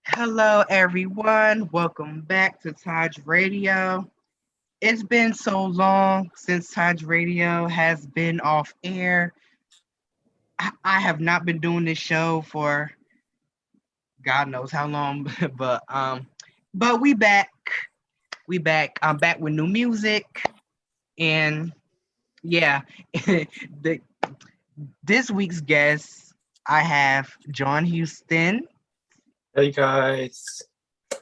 Hello, everyone. Welcome back to TAJ Radio. It's been so long since TAJ Radio has been off air. I have not been doing this show for God knows how long, but we back. We back. I'm back with new music, and yeah, the this week's guest I have Jawn Houston. Hey guys,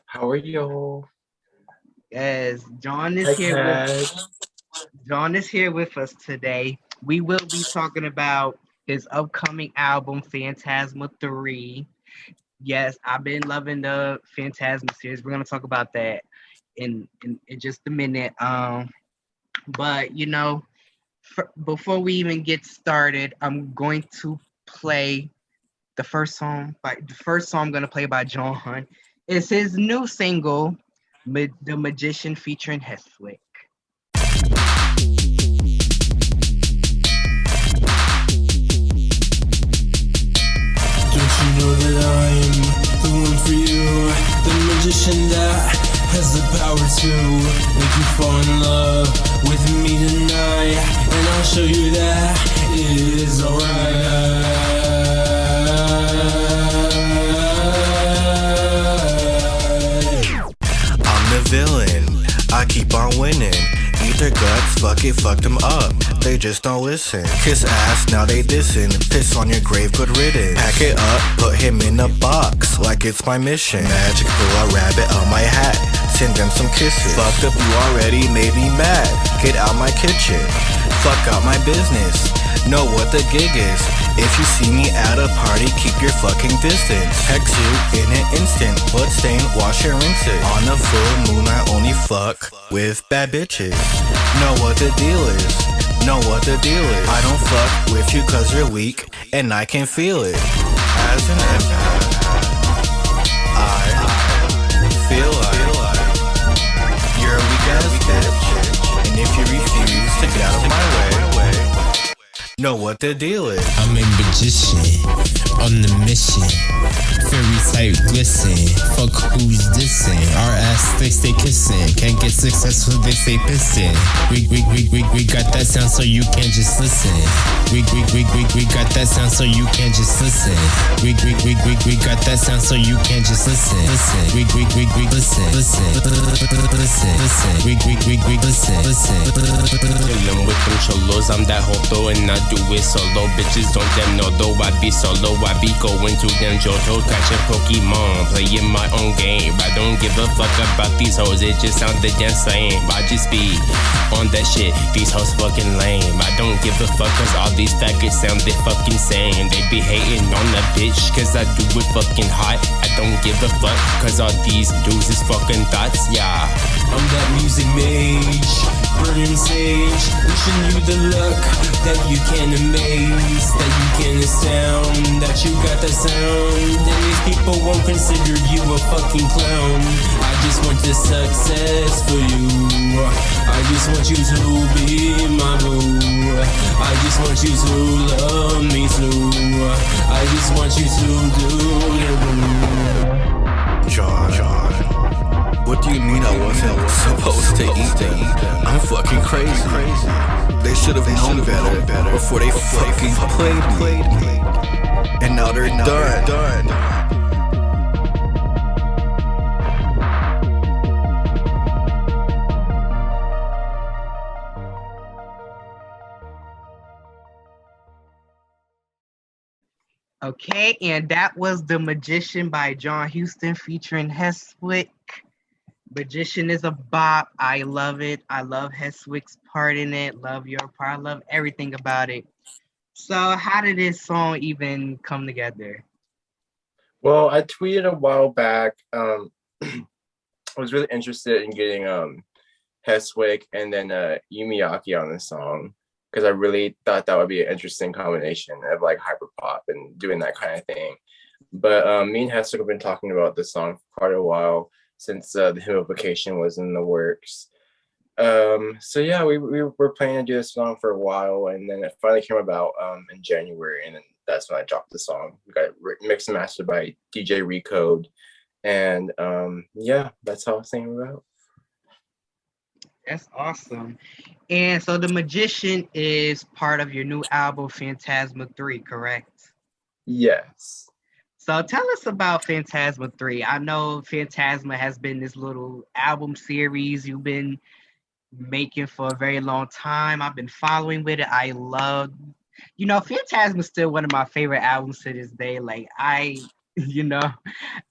how are you? As Jawn is Hi, here with Kat. Jawn is here with us today. We will be talking about his upcoming album, Phantasma III. Yes, I've been loving the Phantasma series. We're gonna talk about that in just a minute. But before we even get started, I'm going to play the first song. The first song I'm gonna play by Jawn is his new single, "The Magician" featuring Hestwick. Don't you know that I'm the one for you? The magician that has the power to make you fall in love with me tonight. And I'll show you that it is alright. I'm the villain, I keep on winning. Eat their guts, fuck them up. They just don't listen. Kiss ass, now they dissing. Piss on your grave, good riddance. Pack it up, put him in a box, like it's my mission. Magic pull a rabbit on my hat, send them some kisses. Fucked up, you already made me mad. Get out my kitchen, fuck out my business. Know what the gig is. If you see me at a party, keep your fucking distance. Hex you in an instant, blood stain, wash and rinse it. On a full moon I only fuck with bad bitches. Know what the deal is, know what the deal is. I don't fuck with you cause you're weak, and I can feel it. As an empath, I feel like you're a weak ass bitch. And if you refuse to get out of my way, know what the deal is. I'm a magician on the mission. Fairy type glisten. Fuck who's dissing. Our ass they stay kissing. Can't get successful, they stay pissing. We got that sound so you can't just listen. We got that sound so you can't just listen. We got that sound so you can't just listen. Listen. We listen. Listen. Chillin' with them cholos, I'm that hoto and I do it solo. Bitches don't them know though I be solo. I be going to them Johto, catching Pokemon, playing my own game. I don't give a fuck about these hoes, it just sounded damn same. I just be on that shit, these hoes fucking lame. I don't give a fuck cause all these faggots sound they fucking same. They be hating on that bitch cause I do it fucking hot. I don't give a fuck cause all these dudes is fucking thoughts, yeah. I'm that music mage, burning sage, wishing you the luck that you can amaze, that you can astound, that you got the sound, and these people won't consider you a fucking clown. I just want the success for you, I just want you to be my boo, I just want you to love me too, I just want you to do your boo. Jawn, what do you mean I wasn't supposed to eat them? I'm fucking crazy. They should have known better before they fucking played me. And now they're done. Okay, and that was The Magician by Jawn Houston featuring Hestwick. Magician is a bop. I love it. I love Hestwick's part in it. Love your part. I love everything about it. So how did this song even come together? Well, I tweeted a while back. I was really interested in getting Hestwick and then Yumiyaki on the song because I really thought that would be an interesting combination of like hyperpop and doing that kind of thing. But me and Hestwick have been talking about this song for quite a while since the Hymnification was in the works. So yeah, we were planning to do this song for a while, and then it finally came about in January, and then that's when I dropped the song. We got it mixed and mastered by DJ Recode, And yeah, that's all I'm saying about. That's awesome. And so the Magician is part of your new album, Phantasma III, correct? Yes. So tell us about Phantasma III. I know Phantasma has been this little album series you've been making for a very long time. I've been following with it. I love, Phantasma is still one of my favorite albums to this day. Like you know,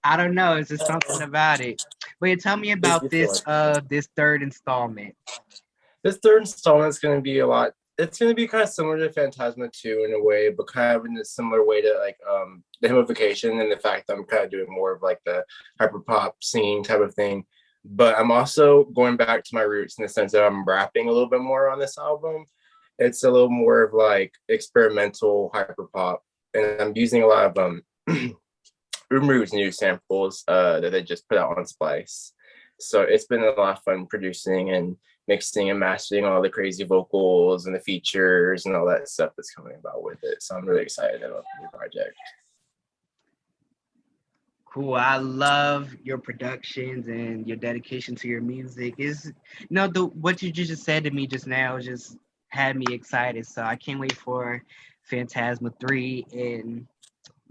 I don't know. It's just something about it. But yeah, tell me about this third installment. This third installment is going to be it's going to be kind of similar to Phantasma 2 in a way, but kind of in a similar way to like the hymnification and the fact that I'm kind of doing more of like the hyperpop singing type of thing. But I'm also going back to my roots in the sense that I'm rapping a little bit more on this album. It's a little more of like experimental hyperpop, and I'm using a lot of Umru's new samples that they just put out on Splice. So it's been a lot of fun producing and mixing and mastering all the crazy vocals and the features and all that stuff that's coming about with it. So I'm really excited about the new project. Cool. I love your productions and your dedication to your music. What you just said to me just now just had me excited. So I can't wait for Phantasma 3 and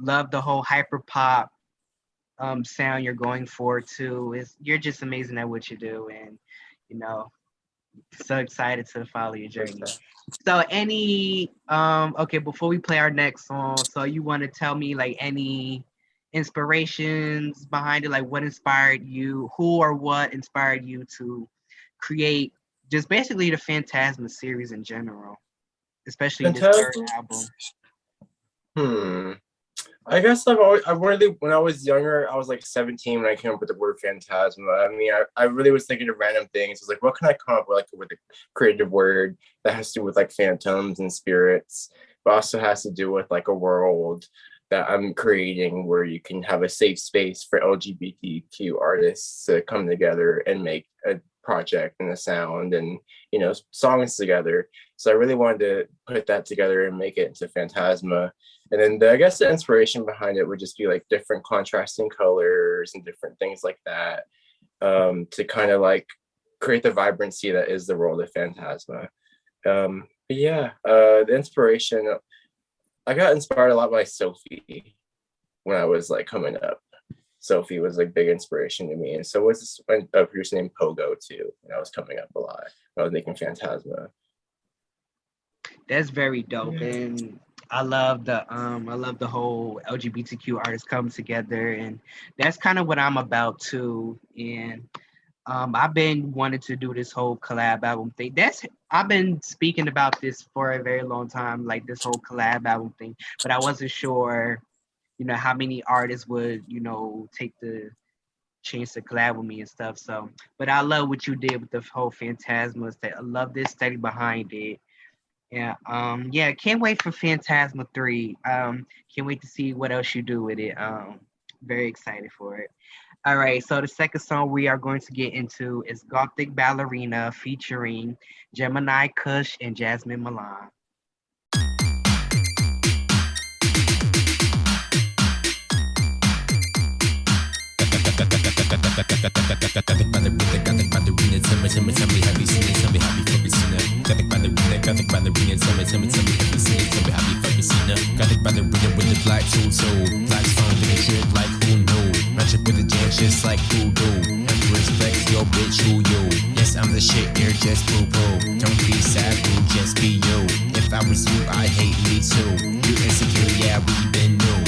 love the whole hyper pop sound you're going for too. You're just amazing at what you do, and so excited to follow your journey. So before we play our next song, so you want to tell me like any inspirations behind it, like what inspired you, who or what inspired you to create just basically the Phantasma series in general, especially this third album? I guess when I was younger, I was like 17 when I came up with the word Phantasma. I mean, I really was thinking of random things. I was like, what can I come up with a creative word that has to do with like phantoms and spirits, but also has to do with like a world that I'm creating where you can have a safe space for LGBTQ artists to come together and make a project and a sound and, songs together. So I really wanted to put that together and make it into Phantasma. And then I guess the inspiration behind it would just be like different contrasting colors and different things like that, to kind of like create the vibrancy that is the world of Phantasma. The inspiration, I got inspired a lot by Sophie when I was like coming up. Sophie was like big inspiration to me. And so was this a producer named Pogo too. And I was coming up a lot when I was making Phantasma. That's very dope. Yeah. And I love the whole LGBTQ artists come together, and that's kind of what I'm about too. And I've been wanting to do this whole collab album thing. I've been speaking about this for a very long time, like this whole collab album thing, but I wasn't sure, how many artists would, take the chance to collab with me and stuff. So, but I love what you did with the whole Phantasma. I love this study behind it. Yeah, can't wait for Phantasma 3. Can't wait to see what else you do with it. Very excited for it. All right, so the second song we are going to get into is Gothic Ballerina featuring Gemini Kush and Jasmine Milan. Gothic ballerina, tell me, have you seen it? Tell me, have you fucking seen it? Gothic ballerina, tell me, have you seen it? Tell me, have you fucking seen it? Gothic ballerina with the black tutu, black stone in the trip like who knew? Match up with the jams just like who do? Have to respect your bitch, who you? Yes, I'm the shit, you're just poo poo. Don't be sad, boo, just be you. If I was you, I hate me too. You insecure, yeah, we been new.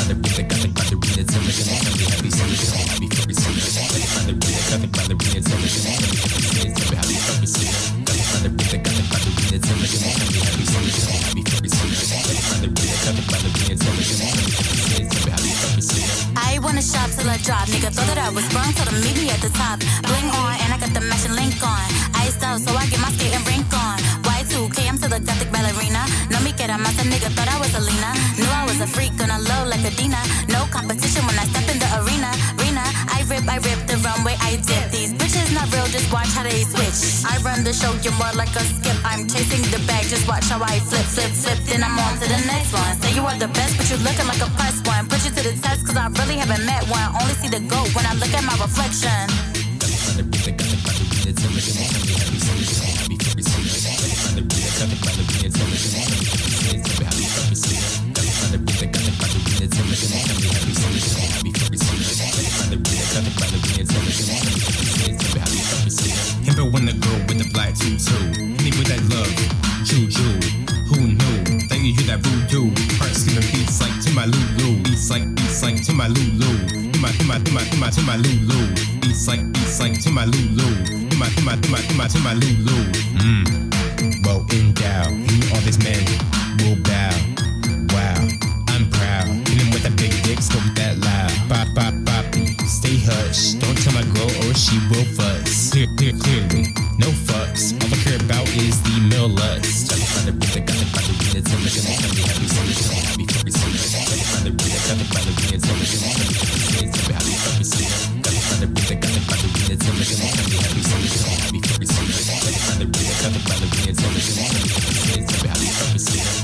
Gothic ballerina, tell me, have you seen it? Tell me, have you fucking seen it? Gothic ballerina, tell me, have you fucking seen it? Gothic ballerina, tell me, have you seen it? Have you fucking seen it? Gothic ballerina, tell me, have you fucking seen it? I wanna shop till I drop, nigga thought that I was sprung, told him meet me at the top. Bling on, and I got the matching link on. Iced out, so I get my skating rink on. Y2K, I'm to the Gothic ballerina. No me queda más, a nigga thought I was Alina. Knew I was a freak, on a low like a Dina. No competition when I step in the arena. I rip the runway, I dip. These bitches not real, just watch how they switch. I run the show, you're more like a skip. I'm chasing the bag, just watch how I flip, flip, flip. Then I'm on to the next one. Say you are the best, but you're looking like a press one. Put you to the test, cause I really haven't met one. Only see the goat when I look at my reflection. Himbo when the girl with the black tutu. Me with that love, juju. Who knew? That you hear that voodoo. Heart skipping beats like to my Lulu. Beats like to my Lulu. To my Lulu. Beats like to my Lulu. To my Lulu. Well endowed, you all these men will bow. Wow, I'm proud. Hitting with that big dick, spoke that loud. Bop, bop, boppy, stay hush. Don't tell my girl or she will fuss. Clearly, no fucks. All I care about is the male lust.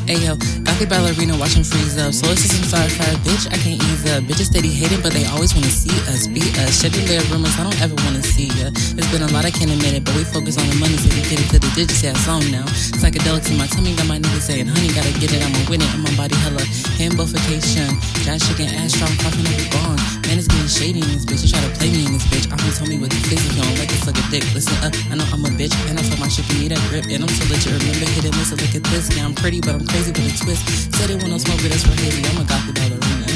Ayo, Gothic Ballerina watching freeze up. So it's just some fire, bitch, I can't ease up. Bitches steady hating, but they always wanna see us, be us. Shedding their rumors, I don't ever wanna see ya. There's been a lot I can't admit it, but we focus on the money so we get it to the digits, yeah, it's on now. Psychedelics in my tummy, got my niggas saying, honey, gotta get it, I'ma win it. And my body hella hambolification. Josh shaking ass strong, popping up a bong. Man, it's getting shady in this bitch, you try to play me in this bitch. Always told me with the physics, you don't like it, suck a dick. Listen up, I know I'm a bitch, and I feel my shit, give me that grip. And I'm so legit, remember, hit and miss it, look at this. Yeah, I'm pretty, but I'm crazy with a twist. Said it when I smoke, but that's for hazy. I'm a Gothic Ballerina.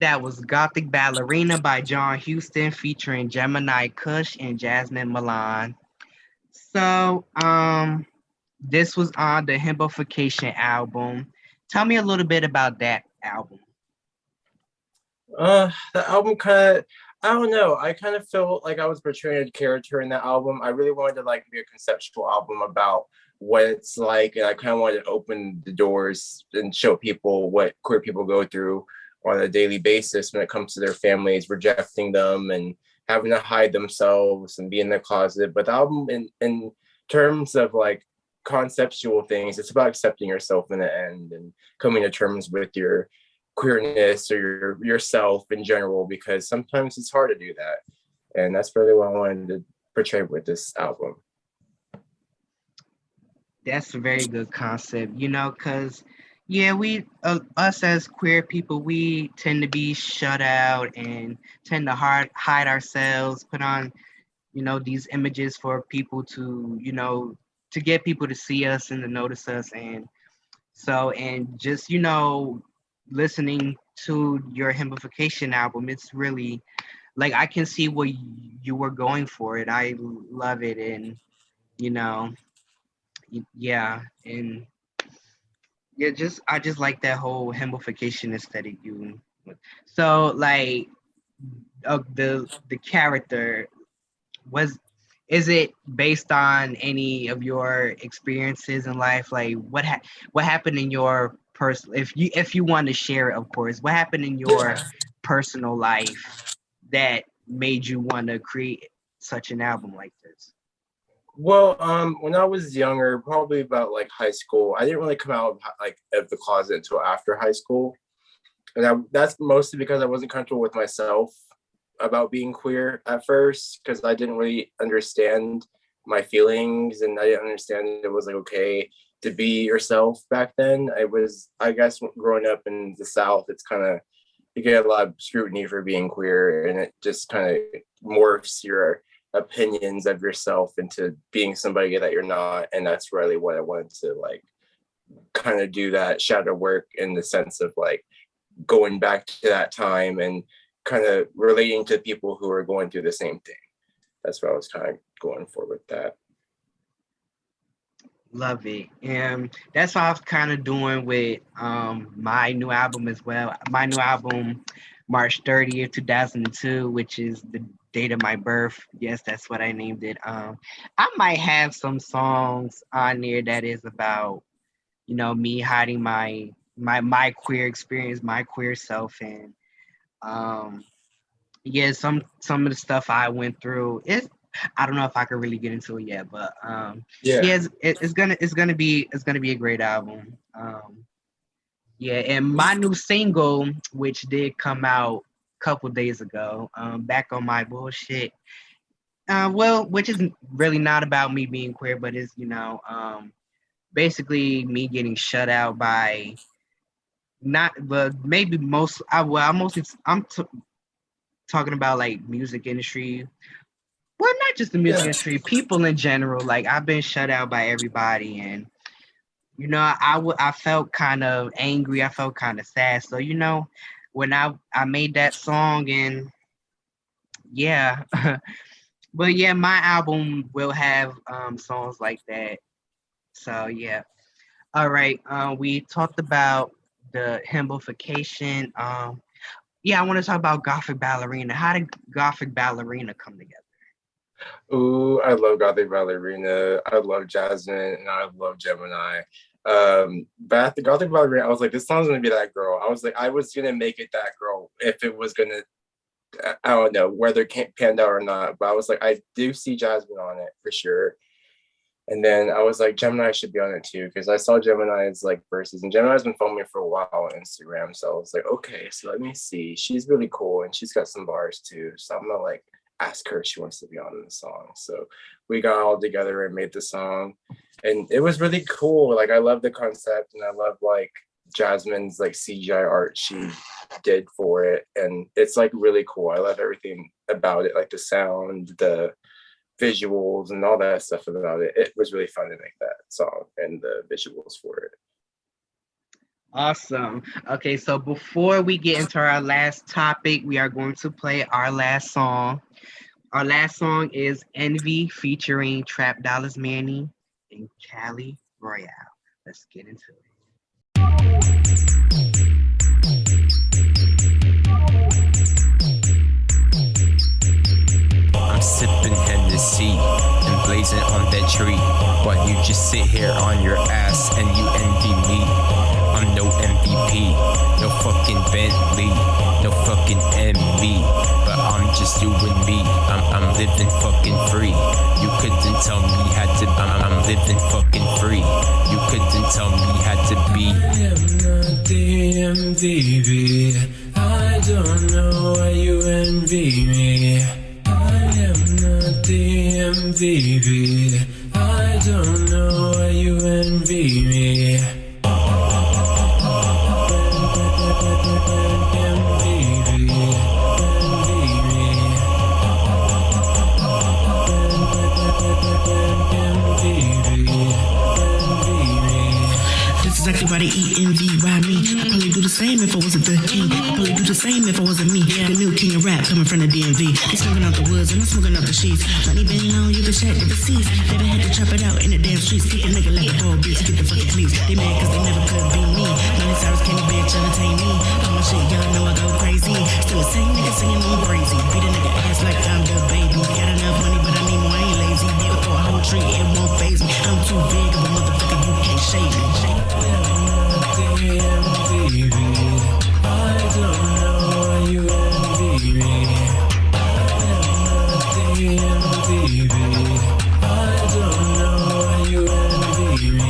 That was Gothic Ballerina by Jawn Houston featuring Gemini Kush and Jasmine Milan. So, this was on the Himbofication album. Tell me a little bit about that album. The album kind of, I don't know. I kind of felt like I was portraying a character in that album. I really wanted to like be a conceptual album about what it's like, and I kind of wanted to open the doors and show people what queer people go through on a daily basis when it comes to their families rejecting them and having to hide themselves and be in the closet. But the album, in terms of like conceptual things, it's about accepting yourself in the end and coming to terms with your queerness or yourself in general, because sometimes it's hard to do that. And that's really what I wanted to portray with this album. That's a very good concept, because yeah, we us as queer people, we tend to be shut out and tend to hide ourselves, put on, these images for people to, to get people to see us and to notice us. And so, and just, listening to your Himbofication album, it's really like, I can see what you were going for it. I love it. And, yeah. And yeah, I just like that whole Himbofication aesthetic. So like, the character is it based on any of your experiences in life? Like what happened in your if you want to share it, of course, what happened in your personal life that made you want to create such an album like this? Well, when I was younger, probably about like high school, I didn't really come out of the closet until after high school. And that's mostly because I wasn't comfortable with myself about being queer at first, because I didn't really understand my feelings, and I didn't understand it was like okay to be yourself back then. I guess growing up in the South, it's kind of, you get a lot of scrutiny for being queer, and it just kind of morphs your opinions of yourself into being somebody that you're not. And that's really what I wanted to like kind of do, that shadow work, in the sense of like going back to that time and kind of relating to people who are going through the same thing. That's what I was kind of going for with that. Love it. And that's what I was kind of doing with my new album as well. My new album, March 30th, 2002, which is the date of my birth. Yes, that's what I named it. I might have some songs on there that is about, you know, me hiding my queer experience, my queer self, and yeah, some of the stuff I went through. I don't know if I could really get into it yet, but yeah, it's gonna be a great album. Yeah, and my new single, which did come out a couple days ago, Back on My Bullshit. Well, which is really not about me being queer, but is, you know, basically me getting shut out by maybe most. I'm talking about like music industry. Well, not just the music industry, people in general. Like, I've been shut out by everybody, and you know, I felt kind of angry. I felt kind of sad. So, you know, when I made that song, and yeah, but yeah, my album will have songs like that. So yeah, all right. We talked about the hymnification. Yeah, I want to talk about Gothic Ballerina. How did Gothic Ballerina come together? Ooh, I love Gothic Ballerina. I love Jasmine, and I love Gemini. But the Gothic Ballerina, I was like, this song's gonna be that girl. I was like, I was gonna make it that girl if it was gonna, I don't know whether it panned out or not. But I was like, I do see Jasmine on it for sure. And then I was like, Gemini should be on it too, because I saw Gemini's like verses, and Gemini's been following me for a while on Instagram. So I was like, okay, so let me see. She's really cool, and she's got some bars too. So I'm gonna like ask her if she wants to be on the song. So we got all together and made the song, and it was really cool. Like, I love the concept, and I love like Jasmine's like CGI art she did for it, and it's like really cool. I love everything about it, like the sound, the visuals, and all that stuff about it. It was really fun to make that song and the visuals for it. Awesome. Okay, so before we get into our last topic, we are going to play our last song. Our last song is Envy featuring Trap Dollars Manny and Cali Royale. Let's get into it. I'm sipping Hennessy and blazing on that tree, while you just sit here on your ass and you envy me. I'm no MVP, no fucking Bentley, no fucking MB, but I'm just you and me. I'm living fucking free. You couldn't tell me how to. I'm living fucking free. You couldn't tell me how to be. I am not the MVP. I don't know why you envy me. I am not the MVP. I don't know why you envy me. Exactly why they eat envy, why me? I probably do the same if I wasn't the king. I probably do the same if I wasn't me. The new king of rap coming from the DMV. They smoking out the woods and I'm smoking out the sheets. Money been low, you can check the receipts. Never had to chop it out in the damn streets. Kick a nigga like a ball beats, get the fucking cleats. They mad cause they never could be me. Miley Cyrus can't a bitch entertain me. All my shit, y'all know I go crazy. Still the same nigga singing on crazy. Beat a nigga ass like I'm the baby. Got enough money but I need more, I ain't lazy. You can throw a whole tree, it won't faze me. I'm too big of a motherfucker, you can't shade me. MVP, I don't know why you envy me. I am not the MVP. I don't know why you envy me.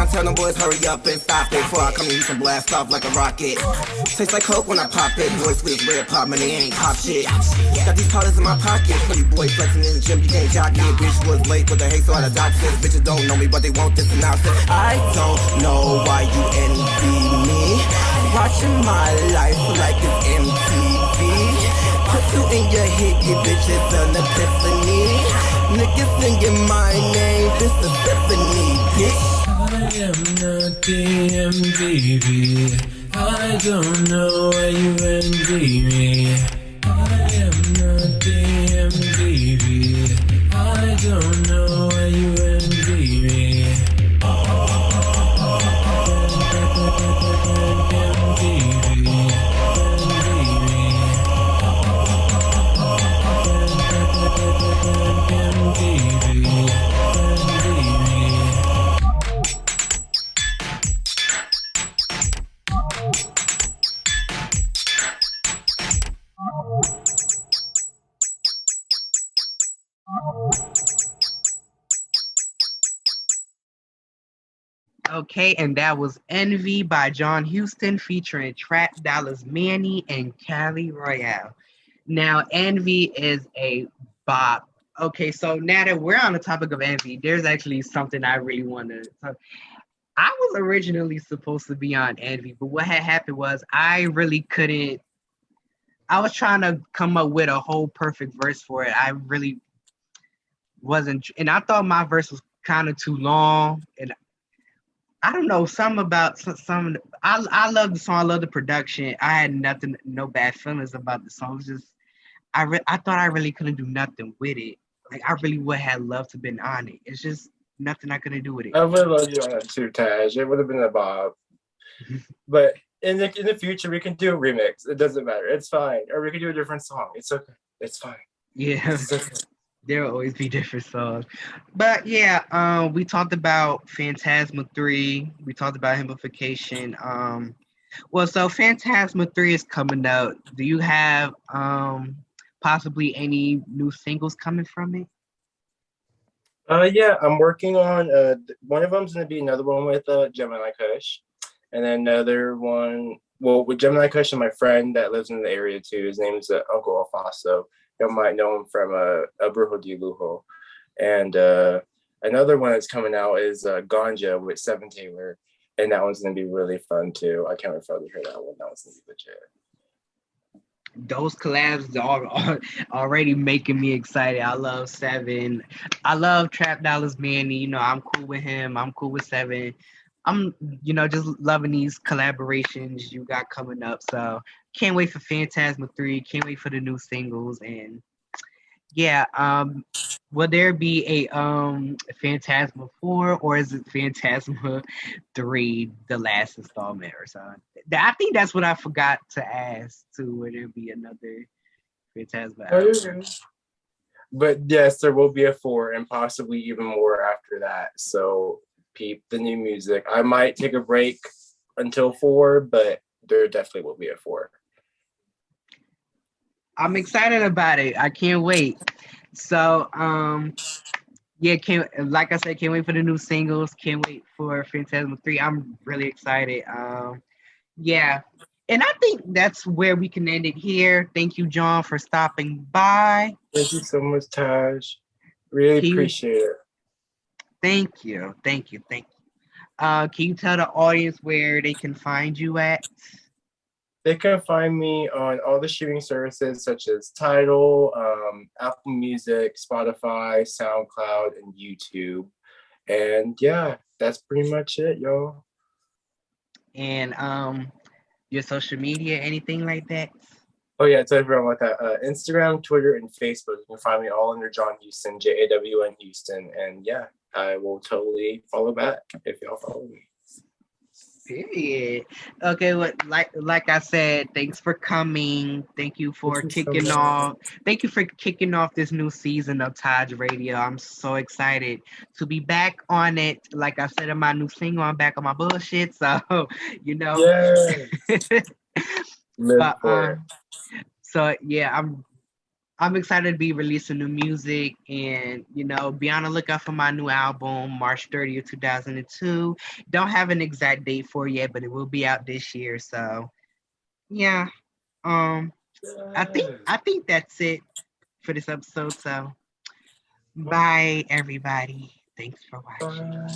Tell them boys hurry up and stop it before I come to you and blast off like a rocket. Tastes like coke when I pop it. Boys with red pop, man, they ain't pop shit. Got these powders in my pocket. Pretty boy flexing in the gym, you can't jock it. Bitch was late with the hate, so I adopted it. Bitches don't know me, but they want this announcement. I don't know why you envy me. Watching my life like it's MTV. Two in your head, you bitches an epiphany. Niggas singing my name, this is Tiffany, bitch. I am not the baby. I don't know why you envy me. I am not the baby. I don't know why you envy me. Okay, and that was Envy by Jawn Houston featuring Trap Dollars Manny and Cali Royale. Now, Envy is a bop. Okay, so now that we're on the topic of Envy, there's actually something I really want to talk. I was originally supposed to be on Envy, but what had happened was I really couldn't. I was trying to come up with a whole perfect verse for it. I really wasn't, and I thought my verse was kind of too long, and I don't know, something about some. I love the song. I love the production. I had no bad feelings about the song. It was just I thought I really couldn't do nothing with it. Like I really would have loved to been on it. It's just nothing I couldn't do with it. I would have loved you on it too, Taj. It would have been a bob. But in the future, we can do a remix. It doesn't matter. It's fine. Or we can do a different song. It's okay. It's fine. Yeah. It's okay. There'll always be different songs. But yeah, we talked about Phantasma 3. We talked about Hymnification. So Phantasma 3 is coming out. Do you have possibly any new singles coming from it? Yeah, I'm working on one of them's gonna be another one with Gemini Kush, and then another one, well, with Gemini Kush and my friend that lives in the area too. His name is Uncle Alfaso. You might know him from Brujo de Lujo. And another one that's coming out is Ganja with Seven Taylor, and that one's gonna be really fun too. I can't wait for you to hear that one. That one's gonna be legit. Those collabs are already making me excited. I love Seven. I love Trap Dollars Manny. You know, I'm cool with him. I'm cool with Seven. I'm, just loving these collaborations you got coming up. So can't wait for Phantasma 3. Can't wait for the new singles. And yeah, will there be a Phantasma 4 or is it Phantasma 3, the last installment or something? I think that's what I forgot to ask too. Will there be another Phantasma album? But yes, there will be a 4 and possibly even more after that. So peep the new music. I might take a break until 4, but there definitely will be a 4. I'm excited about it. I can't wait. So, like I said, can't wait for the new singles. Can't wait for Phantasma 3. I'm really excited. Yeah. And I think that's where we can end it here. Thank you, Jawn, for stopping by. Thank you so much, Taj. Really appreciate it. Thank you. Can you tell the audience where they can find you at? They can find me on all the streaming services such as Tidal, Apple Music, Spotify, SoundCloud, and YouTube. And yeah, that's pretty much it, y'all. And your social media, anything like that? Oh yeah, tell everyone about that. Instagram, Twitter, and Facebook. You can find me all under Jawn Houston, JAWN Houston. And yeah, I will totally follow back if y'all follow me. Period. Okay, like I said, thanks for coming. Thank you for kicking off this new season of TAJ Radio. I'm so excited to be back on it. Like I said in my new single, I'm back on my bullshit. So, So yeah, I'm excited to be releasing new music and, be on the lookout for my new album, March 30th, 2002. Don't have an exact date for it yet, but it will be out this year. So, yeah. I think that's it for this episode. So, bye, everybody. Thanks for watching.